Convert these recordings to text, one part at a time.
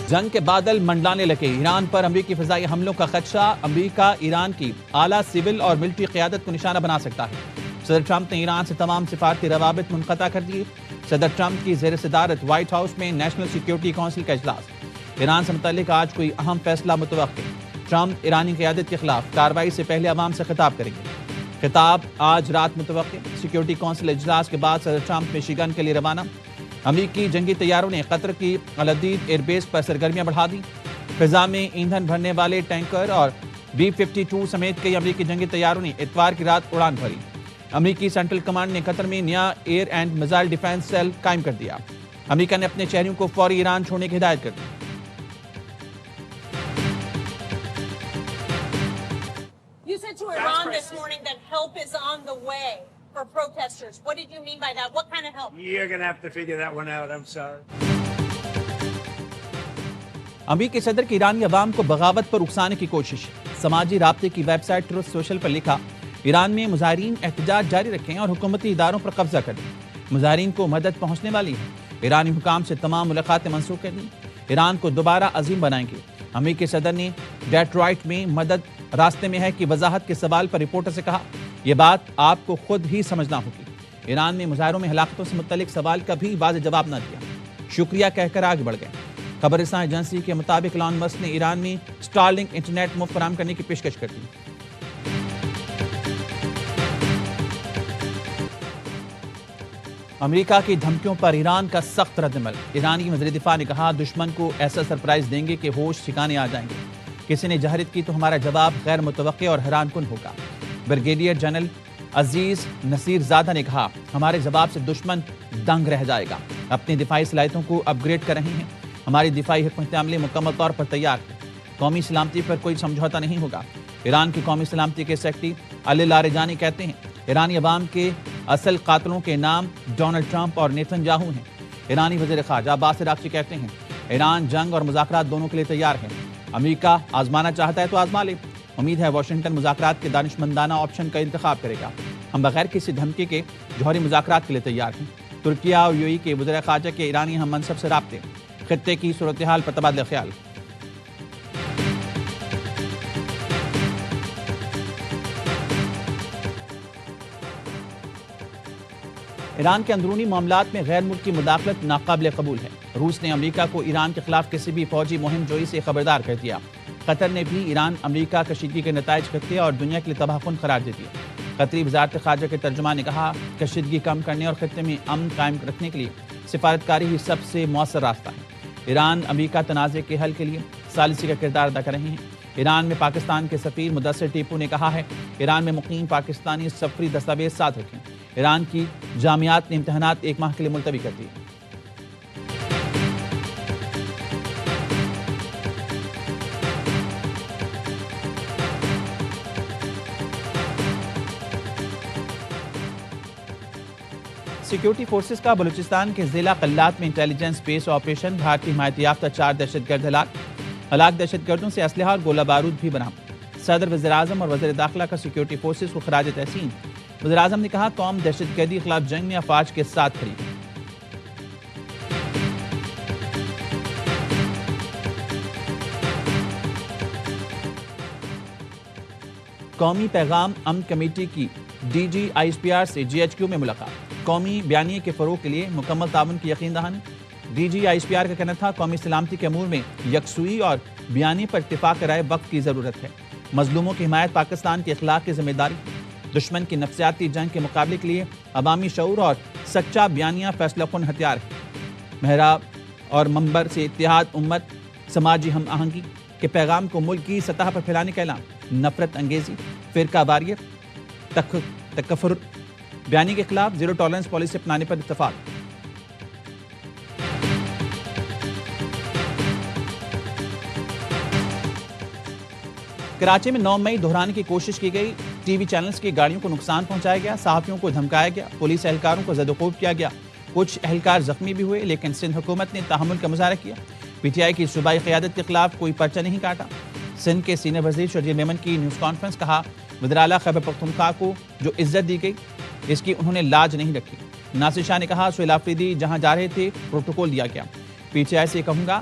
جنگ کے بادل منڈلانے لگے، ایران پر امریکی فضائی حملوں کا خدشہ، امریکہ ایران کی اعلیٰ سول اور ملٹری قیادت کو نشانہ بنا سکتا ہے۔ صدر ٹرمپ نے ایران سے تمام سفارتی روابط منقطع کر دیے۔ صدر ٹرمپ کی زیر صدارت وائٹ ہاؤس میں نیشنل سیکیورٹی کونسل کا اجلاس، ایران سے متعلق آج کوئی اہم فیصلہ متوقع۔ ٹرمپ ایرانی قیادت کے خلاف کارروائی سے پہلے عوام سے خطاب کریں گے، خطاب آج رات متوقع۔ سیکیورٹی کونسل اجلاس کے بعد صدر ٹرمپ مشیگن کے لیے روانہ۔ امریکی جنگی طیاروں نے قطر کی العدید ایئر بیس پر سرگرمیاں بڑھا دیں، فضا میں ایندھن بھرنے والے ٹینکر اور B-52 سمیت کئی امریکی جنگی طیاروں نے اتوار کی رات اڑان بھری۔ امریکی سینٹرل کمانڈ نے قطر میں نیا air and missile defence cell قائم کر دیا۔ امریکہ نے اپنے شہریوں کو فوری ایران چھوڑنے کی ہدایت کر دی۔ You said to Iran this morning that help is on the way for protesters. What did you mean by that? What kind of help? You're going to have to figure that one out. I'm sorry. امریکی صدر کی ایرانی عوام کو بغاوت پر اکسانے کی کوشش۔ سماجی رابطے کی ویب سائٹ ٹروتھ سوشل پر لکھا، ایران میں مظاہرین احتجاج جاری رکھیں اور حکومتی اداروں پر قبضہ کر دیں۔ مظاہرین کو مدد پہنچنے والی ہے۔ ایرانی حکام سے تمام ملاقاتیں منسوخ کر دیں، ایران کو دوبارہ عظیم بنائیں گے۔ امریکی صدر نے ڈیٹرائٹ میں مدد راستے میں ہے کی وضاحت کے سوال پر رپورٹر سے کہا، یہ بات آپ کو خود ہی سمجھنا ہوگی۔ ایران میں مظاہروں میں ہلاکتوں سے متعلق سوال کا بھی واضح جواب نہ دیا، شکریہ کہہ کر آگے بڑھ گئے۔ خبر رساں ایجنسی کے مطابق ایلان مسک نے ایران میں سٹارلنک انٹرنیٹ مفت فراہم کرنے کی پیشکش کر دی۔ امریکہ کی دھمکیوں پر ایران کا سخت رد عمل، ایرانی وزیر دفاع نے کہا، دشمن کو ایسا سرپرائز دیں گے کہ ہوش ٹھکانے آ جائیں گے، کسی نے جہرت کی تو ہمارا جواب غیر متوقع اور حیران کن ہوگا۔ بریگیڈیئر جنرل عزیز نصیر زادہ نے کہا، ہمارے جواب سے دشمن دنگ رہ جائے گا، اپنی دفاعی صلاحیتوں کو اپ گریڈ کر رہے ہیں، ہماری دفاعی حکمت عملی مکمل طور پر تیار ہے، قومی سلامتی پر کوئی سمجھوتہ نہیں ہوگا۔ ایران کی قومی سلامتی کے سیکرٹری علی لاریجانی کہتے ہیں، ایرانی عوام کے اصل قاتلوں کے نام ڈونلڈ ٹرمپ اور نیتن یاہو ہیں۔ ایرانی وزیر خارجہ عباس عراقچی کہتے ہیں، ایران جنگ اور مذاکرات دونوں کے لیے تیار ہے، امریکہ آزمانا چاہتا ہے تو آزما لے، امید ہے واشنگٹن مذاکرات کے دانشمندانہ آپشن کا انتخاب کرے گا، ہم بغیر کسی دھمکی کے جوہری مذاکرات کے لیے تیار ہیں۔ ترکیہ اور UAE کے وزیر خارجہ کے ایرانی ہم منصب سے رابطے، خطے کی صورتحال پر تبادلہ خیال۔ ایران کے اندرونی معاملات میں غیر ملکی مداخلت ناقابل قبول ہے، روس نے امریکہ کو ایران کے خلاف کسی بھی فوجی مہم جوئی سے خبردار کر دیا۔ قطر نے بھی ایران امریکہ کشیدگی کے نتائج خطے اور دنیا کے لیے تباہ کن قرار دے دیا۔ قطری وزارت خارجہ کے ترجمان نے کہا، کشیدگی کم کرنے اور خطے میں امن قائم رکھنے کے لیے سفارتکاری ہی سب سے مؤثر راستہ ہے۔ ایران امریکہ تنازع کے حل کے لیے ثالثی کا کردار ادا کر رہے ہیں۔ ایران میں پاکستان کے سفیر مدثر ٹیپو نے کہا ہے، ایران میں مقیم پاکستانی سفری دستاویز ساتھ رکھیں۔ ایران کی جامعات نے امتحانات 1 ماہ کے لیے ملتوی کر دیے۔ سیکیورٹی فورسز کا بلوچستان کے ضلع قلات میں انٹیلیجنس بیس آپریشن، بھارتی حمایت یافتہ 4 دہشت گرد ہلاک دہشت گردوں سے اسلحہ اور گولہ بارود بھی برآمد۔ صدر وزیر اعظم اور وزیر داخلہ کا سیکیورٹی فورسز کو خراج تحسین۔ وزیر اعظم نے کہا، قوم دہشت گردی کے خلاف جنگ میں افواج کے ساتھ کھڑی ہے۔ قومی پیغام امن کمیٹی کی DG ISPR سے GHQ میں ملاقات، قومی بیانیے کے فروغ کے لیے مکمل تعاون کی یقین دہانی۔ DG ISPR کا کہنا تھا، قومی سلامتی کے امور میں یکسوئی اور بیانیے پر اتفاق رائے وقت کی ضرورت ہے، مظلوموں کی حمایت پاکستان کی اخلاق کی ذمہ داری، دشمن کی نفسیاتی جنگ کے مقابلے کے لیے عوامی شعور اور سچا بیانیہ فیصلہ کن ہتھیار ہے۔ محراب اور منبر سے اتحاد امت، سماجی ہم آہنگی کے پیغام کو ملک کی سطح پر پھیلانے کا اعلان، نفرت انگیزی، فرقہ واریت، تکفر، بیانی کے خلاف زیرو ٹالرنس پالیسی اپنانے پر اتفاق۔ کراچی میں 9 مئی دہرانے کی کوشش کی گئی، TV چینلز کی گاڑیوں کو نقصان پہنچایا گیا، صحافیوں کو دھمکایا گیا، پولیس اہلکاروں کو زد و کوب کیا گیا، کچھ اہلکار زخمی بھی ہوئے، لیکن سندھ حکومت نے تحمل کا مظاہرہ کیا۔ PTI کی صوبائی قیادت کے خلاف کوئی پرچہ نہیں کاٹا۔ سندھ کے سینئر وزیر شرجیل میمن کی نیوز کانفرنس، کہا، وزیر اعلیٰ خیبر پختونخوا کو جو عزت دی گئی اس کی انہوں نے لاج نہیں رکھی۔ ناصر شاہ نے کہا، سہیل آفریدی جہاں جا رہے تھے پروٹوکول دیا گیا۔ PTI سے کہوں گا،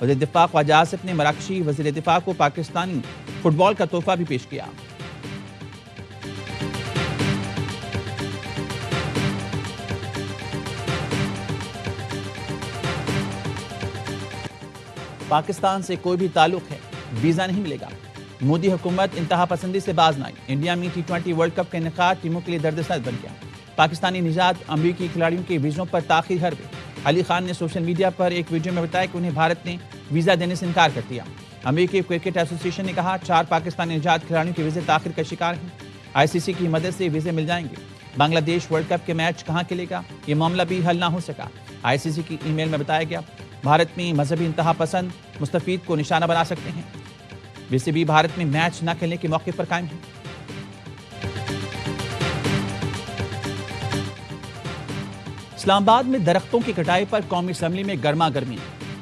وزیر دفاع خواجہ آصف نے مراکشی وزیر دفاع کو پاکستانی فٹ بال کا تحفہ بھی پیش کیا۔ پاکستان سے کوئی بھی تعلق ہے، ویزا نہیں ملے گا۔ مودی حکومت انتہا پسندی سے باز نہ آئی۔ انڈیا میں T20 ورلڈ کپ کا انعقاد ٹیموں کے لیے درد سر بن گیا۔ پاکستانی نژاد امریکی کھلاڑیوں کے ویزوں پر تاخیر ہر گئی۔ علی خان نے سوشل میڈیا پر ایک ویڈیو میں بتایا کہ انہیں بھارت نے ویزا دینے سے انکار کر دیا۔ امریکی کرکٹ ایسوسی ایشن نے کہا 4 پاکستانی نژاد کھلاڑیوں کے ویزے تاخیر کا شکار ہیں۔ ICC کی مدد سے ویزے مل جائیں گے۔ بنگلہ دیش ورلڈ کپ کے میچ کہاں کھیلے گا، یہ معاملہ بھی حل نہ ہو سکا۔ ICC کی ای میل میں بتایا گیا بھارت میں مذہبی انتہا پسند مستفید کو نشانہ بنا سکتے ہیں۔ BCB بھارت میں میچ نہ کھیلنے کے موقع پر قائم ہے۔ اسلام آباد میں درختوں کی کٹائی پر قومی اسمبلی میں گرما گرمی۔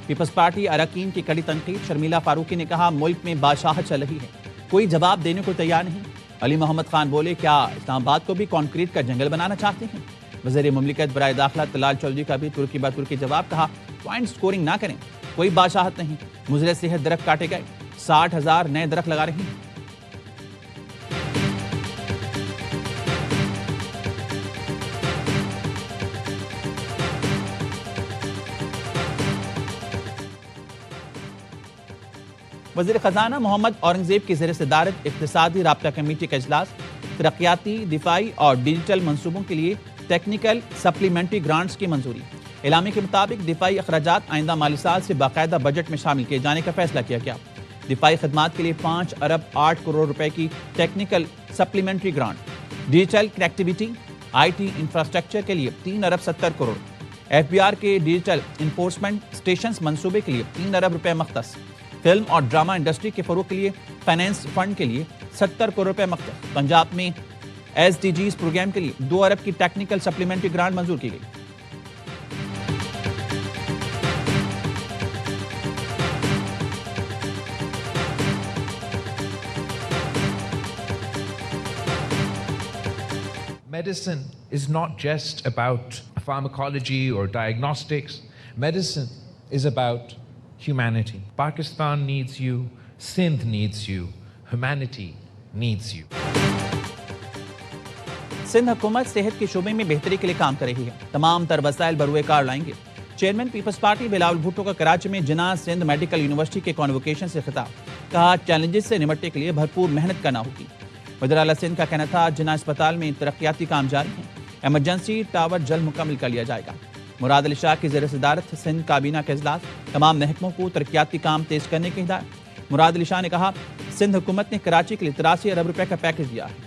پیپلز پارٹی اراکین کی کڑی تنقید۔ شرمیلا فاروقی نے کہا ملک میں بادشاہت چل رہی ہے، کوئی جواب دینے کو تیار نہیں۔ علی محمد خان بولے کیا اسلام آباد کو بھی کانکریٹ کا جنگل بنانا چاہتے ہیں؟ وزیر مملکت برائے داخلہ طلال چودھری کا بھی ترکی بہ ترکی جواب۔ کہا پوائنٹ سکورنگ نہ کریں، کوئی بادشاہت نہیں۔ مضر صحت درخت کاٹے گئے، 60,000 نئے درخت لگا رہے ہیں۔ وزیر خزانہ محمد اورنگزیب کی زیر صدارت اقتصادی رابطہ کمیٹی کا اجلاس۔ ترقیاتی، دفاعی اور ڈیجیٹل منصوبوں کے لیے ٹیکنیکل سپلیمنٹری گرانٹس کی منظوری۔ اعلامیہ کے مطابق دفاعی اخراجات آئندہ مالی سال سے باقاعدہ بجٹ میں شامل کیے جانے کا فیصلہ کیا گیا۔ دفاعی خدمات کے لیے 5 ارب 8 کروڑ روپے کی technical supplementary grant. Digital connectivity IT infrastructure کے لیے 3 ارب 70 کروڑ۔ FBR کے ڈیجیٹل انفورسمنٹ اسٹیشنز منصوبے کے لیے 3 ارب روپے مختص۔ فلم اور ڈرامہ انڈسٹری کے فروغ کے لیے فائنینس فنڈ کے لیے 70 کروڑ روپے مختص۔ پنجاب میں SDGs پروگرام کے لیے 2 ارب کی ٹیکنیکل سپلیمنٹری گرانٹ منظور کی گئی۔ Medicine is not just about pharmacology or diagnostics. Medicine is about humanity. Pakistan needs you. Sindh needs you. Humanity needs you. Sindh حکومت صحت کے شعبے میں بہتری کے لیے کام کر رہی ہے، تمام تر وسائل بروئے کار لائیں گے۔ Chairman peoples party Bilawal Bhutto کا کراچی میں جناح سندھ میڈیکل یونیورسٹی کے کانووکیشن سے خطاب۔ کہا چیلنجز سے نمٹنے کے لیے بھرپور محنت کرنا ہوگی۔ وزیر اعلیٰ سندھ کا کہنا تھا جناح اسپتال میں ترقیاتی کام جاری ہیں، ایمرجنسی ٹاور جلد مکمل کر لیا جائے گا۔ مراد علی شاہ کی زیر صدارت سندھ کابینہ کا اجلاس، تمام محکموں کو ترقیاتی کام تیز کرنے کی ہدایت۔ مراد علی شاہ نے کہا سندھ حکومت نے کراچی کے لیے 83 ارب روپے کا پیکج دیا ہے۔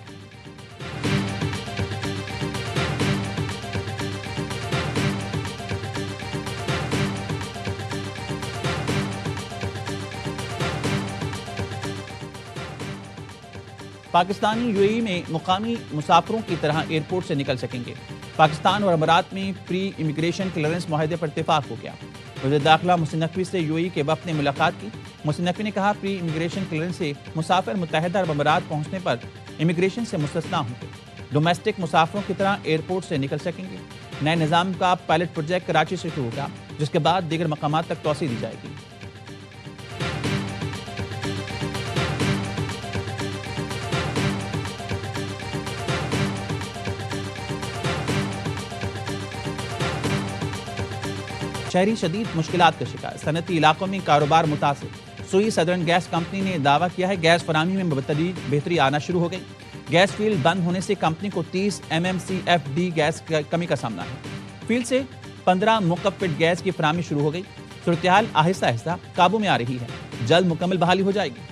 پاکستانی UAE میں مقامی مسافروں کی طرح ایئرپورٹ سے نکل سکیں گے۔ پاکستان اور امارات میں پری امیگریشن کلیئرنس معاہدے پر اتفاق ہو گیا۔ وزیر داخلہ محسن نقوی سے UAE کے وفد نے ملاقات کی۔ محسن نقوی نے کہا پری امیگریشن کلیئرنس سے مسافر متحدہ عرب امارات پہنچنے پر امیگریشن سے مستثنیٰ ہوں گے، ڈومیسٹک مسافروں کی طرح ایئرپورٹ سے نکل سکیں گے۔ نئے نظام کا پائلٹ پروجیکٹ کراچی سے شروع ہوگا، جس کے بعد دیگر مقامات تک توسیع دی جائے گی۔ شہری شدید مشکلات کا شکار، صنعتی علاقوں میں کاروبار متاثر۔ سوئی سدرن گیس کمپنی نے دعویٰ کیا ہے گیس فراہمی میں بتدریج بہتری آنا شروع ہو گئی۔ گیس فیلڈ بند ہونے سے کمپنی کو 30 MMCFD گیس کمی کا سامنا ہے۔ فیلڈ سے 15 مخفف گیس کی فراہمی شروع ہو گئی۔ صورتحال آہستہ آہستہ قابو میں آ رہی ہے، جلد مکمل بحالی ہو جائے گی۔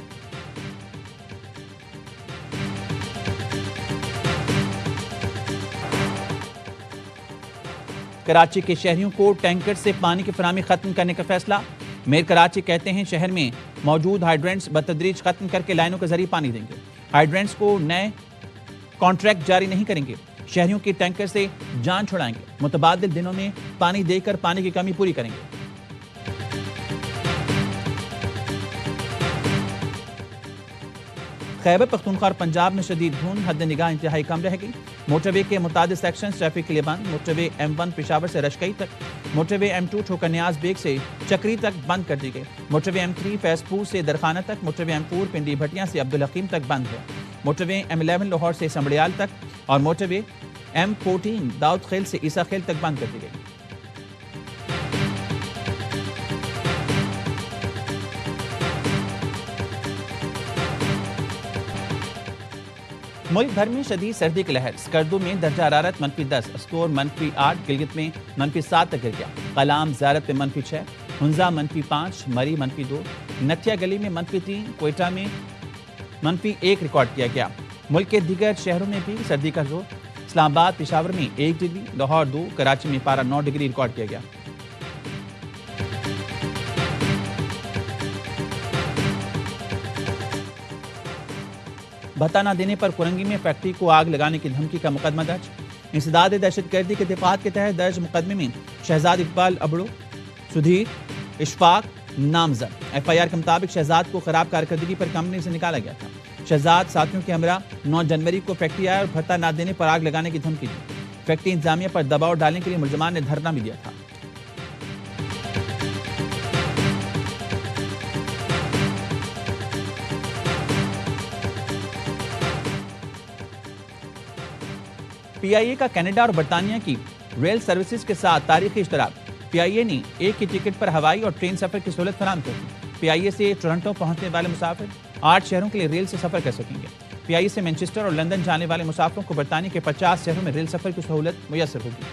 کراچی کے شہریوں کو ٹینکر سے پانی کی فراہمی ختم کرنے کا فیصلہ۔ میئر کراچی کہتے ہیں شہر میں موجود ہائیڈرینٹس بتدریج ختم کر کے لائنوں کے ذریعے پانی دیں گے۔ ہائیڈرینٹس کو نئے کانٹریکٹ جاری نہیں کریں گے، شہریوں کی ٹینکر سے جان چھڑائیں گے، متبادل دنوں میں پانی دے کر پانی کی کمی پوری کریں گے۔ خیبر پختونخوا اور پنجاب میں شدید دھند، حد نگاہ انتہائی کم رہ گئی۔ موٹر وے کے متعدد سیکشن ٹریفک کے لیے بند۔ موٹر وے M1 پشاور سے رشکئی تک، موٹر وے M2 ٹھوکر نیاز بیگ سے چکری تک بند کر دی گئی۔ موٹر وے M3 فیض پور سے درخانہ تک، موٹر وے M4 پنڈی بھٹیاں سے عبدالحکیم تک بند ہے۔ موٹر وے M11 لاہور سے سمبڑیال تک اور موٹر وے M14 داؤد خیل سے عیسیٰ خیل تک بند کر دی گئی۔ ملک بھر میں شدید سردی کی لہر، اسکردو میں درجہ حرارت -10، اسکور -8، گلگت میں -7 تک گر گیا، کلام زیارت میں -6، ہنزا -5، مری -2، نتھیا گلی میں -3، کوئٹہ میں -1 ریکارڈ کیا گیا۔ ملک کے دیگر شہروں میں بھی سردی کا زور، اسلام آباد پشاور میں 1 ڈگری، لاہور 2، کراچی میں پارہ 9 ڈگری ریکارڈ کیا گیا۔ بھتہ نہ دینے پر کرنگی میں فیکٹری کو آگ لگانے کی دھمکی کا مقدمہ درج۔ انسداد دہشت گردی کے دفعات کے تحت درج مقدمے میں شہزاد اقبال ابڑو، سدھیر اشفاق نامزد۔ FIR کے مطابق شہزاد کو خراب کارکردگی پر کمپنی سے نکالا گیا تھا۔ شہزاد ساتھیوں کے ہمراہ 9 جنوری کو فیکٹری آیا اور بھتہ نہ دینے پر آگ لگانے کی دھمکی دی۔ فیکٹری انتظامیہ پر دباؤ ڈالنے کے لیے ملزمان نے دھرنا بھی دیا تھا۔ PIA کا کینیڈا اور برطانیہ کی ریل سروسز کے ساتھ تاریخی اشتراک۔ PIA نے ایک ہی ٹکٹ پر ہوائی اور ٹرین سفر کی سہولت فراہم کر دی۔ PIA سے ٹورنٹو پہنچنے والے مسافر 8 شہروں کے لیے ریل سے سفر کر سکیں گے۔ PIA سے مینچسٹر اور لندن جانے والے مسافروں کو برطانیہ کے 50 شہروں میں ریل سفر کی سہولت میسر ہوگی۔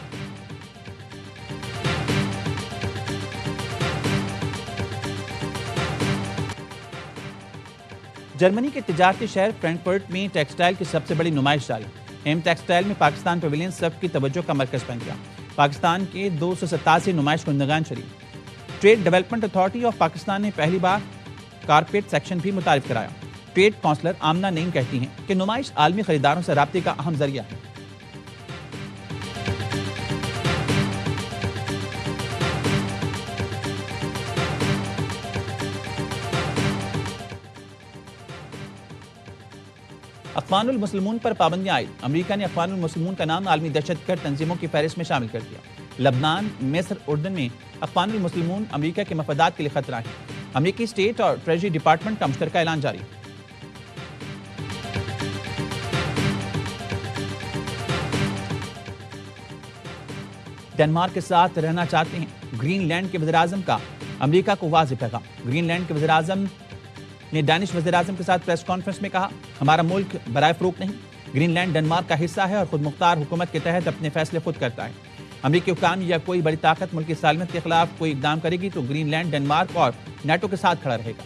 جرمنی کے تجارتی شہر فرینکفرٹ میں ٹیکسٹائل کی سب سے بڑی نمائش جاری۔ ایم ٹیکسٹائل میں پاکستان پیویلین سب کی توجہ کا مرکز بن گیا۔ پاکستان کے 287 نمائش کنندگان شریک۔ Trade development authority of Pakistan نے پہلی بار کارپیٹ سیکشن بھی متعارف کرایا۔ ٹریڈ کونسلر آمنہ نعیم کہتی ہیں کہ نمائش عالمی خریداروں سے رابطے کا اہم ذریعہ ہے۔ اقوام المسلمون پر پابندیاں عائد۔ امریکہ نے اقوام المسلمون کا نام عالمی دہشت گرد تنظیموں کی فہرست میں شامل کر دیا۔ لبنان، مصر، اردن میں اقوام المسلمون امریکہ کے مفادات کے لیے خطرہ ہیں۔ امریکی اسٹیٹ اور ٹریجری ڈپارٹمنٹ کا مشترکہ اعلان جاری۔ ڈنمارک کے ساتھ رہنا چاہتے ہیں، گرین لینڈ کے وزیراعظم کا امریکہ کو واضح پیغام۔ گرین لینڈ کے وزیراعظم نے ڈینش وزیراعظم کے ساتھ پریس کانفرنس میں کہا، ہمارا ملک برائے فروخت نہیں، گرین لینڈ ڈنمارک کا حصہ ہے اور خود مختار حکومت کے تحت اپنے فیصلے خود کرتا ہے۔ امریکی حکام یا کوئی بڑی طاقت ملک کی سالمیت کے خلاف کوئی اقدام کرے گی تو گرین لینڈ ڈنمارک اور نیٹو کے ساتھ کھڑا رہے گا۔